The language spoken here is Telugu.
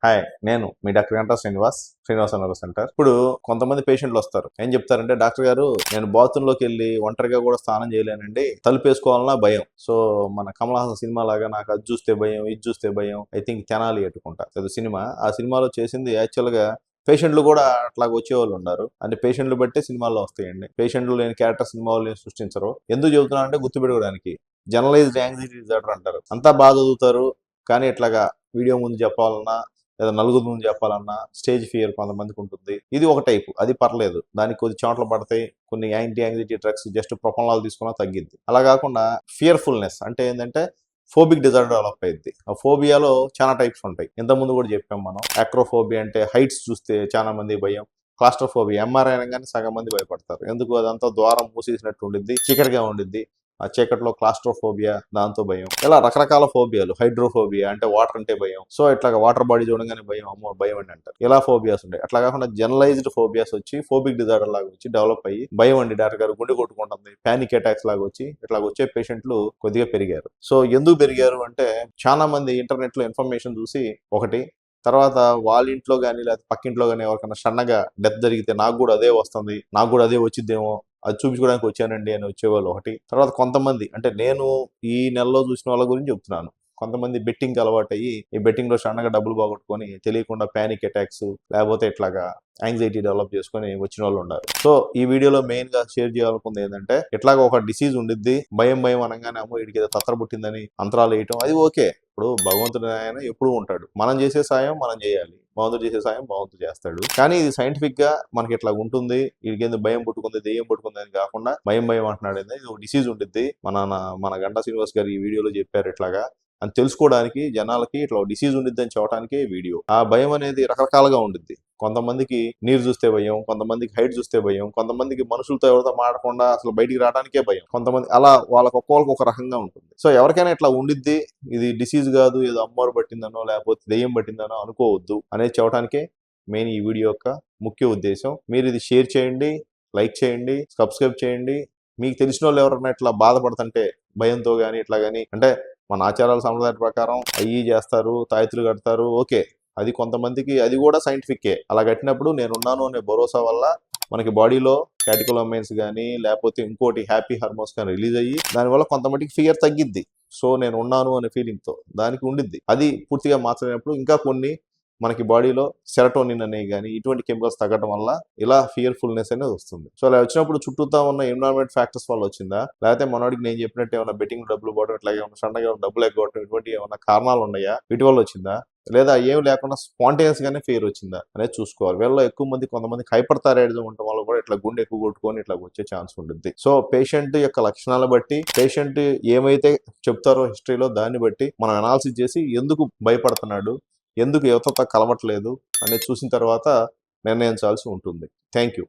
హాయ్, నేను మీ డాక్టర్ గంటా శ్రీనివాస్ అన్నర్ సెంటర్. ఇప్పుడు కొంతమంది పేషెంట్లు వస్తారు. ఏం చెప్తారంటే, డాక్టర్ గారు నేను బాత్రూంలోకి వెళ్ళి ఒంటరిగా కూడా స్నానం చేయలేనండి, తలుపు వేసుకోవాలన్నా భయం. సో మన కమల్ హాసన్ సినిమా లాగా నాకు అది చూస్తే భయం, ఇది చూస్తే భయం. ఐ థింక్ తెనాలి ఎట్టుకుంటా సినిమా. ఆ సినిమాలో చేసింది యాక్చువల్ గా పేషెంట్లు కూడా అట్లాగ వచ్చేవాళ్ళు ఉన్నారు. అంటే పేషెంట్లు బట్టే సినిమాల్లో వస్తాయండి. పేషెంట్లు లేని క్యారెక్టర్ సినిమా వాళ్ళు సృష్టించరు. ఎందుకు చెబుతున్నా అంటే గుర్తుపెట్టుకోవడానికి. జనరలైజ్డ్ యాంగ్జైటీ డిజార్డర్ అంటారు. అంతా బాగా చదువుతారు, కానీ ఇట్లాగా వీడియో ముందు చెప్పాలన్నా లేదా నలుగురు ముందు చెప్పాలన్నా స్టేజ్ ఫియర్ కొంతమందికి ఉంటుంది. ఇది ఒక టైపు, అది పర్లేదు, దానికి కొద్ది చోట్ల పడతాయి. కొన్ని యాంగ్జైటీ డ్రగ్స్ జస్ట్ ప్రొపనాల్ తీసుకున్నా తగ్గిద్ది. అలా కాకుండా ఫియర్ఫుల్నెస్ అంటే ఏంటంటే ఫోబిక్ డిజార్డర్ డెవలప్ అయింది. ఆ ఫోబియాలో చాలా టైప్స్ ఉంటాయి. ఇంతకుముందు కూడా చెప్పాం మనం. అక్రోఫోబియా అంటే హైట్స్ చూస్తే చాలా మంది భయం. క్లాస్ట్రోఫోబియా ఎంఆర్ఐ అనగానే సగం మంది భయపడతారు. ఎందుకు? అదంతా ద్వారం మూసేసినట్టు ఉండిద్ది, చీకటిగా ఉండిద్ది. ఆ చీకట్లో క్లాస్ట్రోఫోబియా, దాంతో భయం. ఇలా రకరకాల ఫోబియాలు. హైడ్రోఫోబియా అంటే వాటర్ అంటే భయం. సో ఇట్లా వాటర్ బాడీ చూడగానే భయం, అమ్మో భయం అని అంటారు. ఇలా ఫోబియాస్ ఉంటాయి. అట్లా కాకుండా జనరలైజ్డ్ ఫోబియాస్ వచ్చి ఫోబిక్ డిజార్డర్ లాగా వచ్చి డెవలప్ అయ్యి భయం అండి డాక్టర్ గారు గుండె కొట్టుకుంటుంది, పానిక్ అటాక్స్ లాగా వచ్చి ఇట్లా వచ్చే పేషెంట్లు కొద్దిగా పెరిగారు. సో ఎందుకు పెరిగారు అంటే, చాలా మంది ఇంటర్నెట్ లో ఇన్ఫర్మేషన్ చూసి ఒకటి, తర్వాత వాళ్ళ ఇంట్లో కానీ లేదా పక్కింట్లో కానీ ఎవరికైనా సన్నగా డెత్ జరిగితే నాకు కూడా అదే వస్తుంది, నాకు కూడా అదే వచ్చిద్దేమో, అది చూపించుకోవడానికి వచ్చానండి అని వచ్చేవాళ్ళు ఒకటి. తర్వాత కొంతమంది, అంటే నేను ఈ నెలలో చూసిన వాళ్ళ గురించి చెప్తున్నాను, కొంతమంది బెట్టింగ్ అలవాటు అయ్యి ఈ బెట్టింగ్ లో సన్నగా డబ్బులు పోగొట్టుకొని తెలియకుండా పానిక్ అటాక్స్ లేకపోతే ఇట్లాగా యాంగ్జైటీ డెవలప్ చేసుకొని వచ్చిన వాళ్ళు ఉన్నారు. సో ఈ వీడియోలో మెయిన్ గా షేర్ చేయాలనుకుంది ఏంటంటే, ఇట్లాగ ఒక డిసీజ్ ఉండిద్ది, భయం అనగానే అమ్మో వీడికి ఏదో తత్తర పుట్టిందని అంతరాలు వేయటం, అది ఓకే. ఇప్పుడు భగవంతుడు ఆయన ఎప్పుడూ ఉంటాడు, మనం చేసే సాయం మనం చేయాలి, భగవంతుడు చేసే సాయం భగవంతుడు చేస్తాడు. కానీ ఇది సైంటిఫిక్ గా మనకి ఇట్లా ఉంటుంది, వీడికి ఎందుకు భయం పుట్టుకుంది, దెయ్యం పుట్టుకుంది అని కాకుండా భయం అంటున్నాడు. ఇది ఒక డిసీజ్ ఉండిద్ది. మన గంటా శ్రీనివాస్ గారు ఈ వీడియోలో చెప్పారు ఇట్లాగా అని తెలుసుకోవడానికి, జనాలకి ఇట్లా డిసీజ్ ఉండిద్ది అని చెప్పడానికి వీడియో. ఆ భయం అనేది రకరకాలుగా ఉండిద్ది. కొంతమందికి నీరు చూస్తే భయం, కొంతమందికి హైట్ చూస్తే భయం, కొంతమందికి మనుషులతో ఎవరితో మాడకుండా అసలు బయటికి రావడానికే భయం, కొంతమంది అలా వాళ్ళకి ఒక్కొక్కరికి ఒక రకంగా ఉంటుంది. సో ఎవరికైనా ఇట్లా ఉండిద్ది, ఇది డిసీజ్ కాదు, ఏదో అమ్మవారు పట్టిందనో లేకపోతే దెయ్యం పట్టిందనో అనుకోవద్దు అనేది చెప్పడానికే మెయిన్ ఈ వీడియో యొక్క ముఖ్య ఉద్దేశం. మీరు ఇది షేర్ చేయండి, లైక్ చేయండి, సబ్స్క్రైబ్ చేయండి. మీకు తెలిసిన వాళ్ళు ఎవరైనా ఇట్లా బాధపడుతుంటే భయంతో కానీ ఇట్లా కానీ, అంటే మన ఆచారాల సంప్రదాయాల ప్రకారం అయ్యి చేస్తారు, తాయెత్తులు కడతారు, ఓకే. అది కొంతమందికి అది కూడా సైంటిఫిక్కే. అలా కట్టినప్పుడు నేనున్నాను అనే భరోసా వల్ల మనకి బాడీలో క్యాటికోలమైన్స్ కానీ లేకపోతే ఇంకోటి హ్యాపీ హార్మోన్స్ కానీ రిలీజ్ అయ్యి దానివల్ల కొంతమందికి ఫియర్ తగ్గిద్ది. సో నేను ఉన్నాను అనే ఫీలింగ్తో దానికి ఉండిద్ది. అది పూర్తిగా మార్చలేనప్పుడు ఇంకా కొన్ని మనకి బాడీలో సెరటోనిన్ అనేవి కానీ ఇటువంటి కెమికల్స్ తగ్గడం వల్ల ఇలా ఫియర్ఫుల్నెస్ అనేది వస్తుంది. సో అలా వచ్చినప్పుడు చుట్టూతా ఉన్న ఎన్విరాన్మెంట్ ఫ్యాక్టర్స్ వల్ల వచ్చిందా, లేకపోతే మనోడికి నేను చెప్పినట్టు ఏమైనా బెట్టింగ్ డబ్బులు పోవడం, ఇట్లాగే ఏమైనా సన్నగా డబ్బులు ఎగ్గొట్టడం, ఇటువంటి ఏమైనా కారణాలు ఉన్నాయా, వీటి వల్ల వచ్చిందా, లేదా ఏం లేకుండా స్పాంటేనియస్ గానే ఫియర్ వచ్చిందా అనేది చూసుకోవాలి. వీళ్ళలో ఎక్కువ మంది, కొంతమంది హైపర్ థైరాయిడిజం ఉండటం వల్ల కూడా ఇట్లా గుండె ఎక్కువ కొట్టుకొని ఇట్లా వచ్చే ఛాన్స్ ఉంటుంది. సో పేషెంట్ యొక్క లక్షణాలను బట్టి, పేషెంట్ ఏమైతే చెప్తారో హిస్టరీలో దాన్ని బట్టి మనం అనాలిసిస్ చేసి ఎందుకు భయపడుతున్నాడు, ఎందుకు యువతతో కలవట్లేదు అనేది చూసిన తర్వాత నిర్ణయించాల్సి ఉంటుంది. Thank you.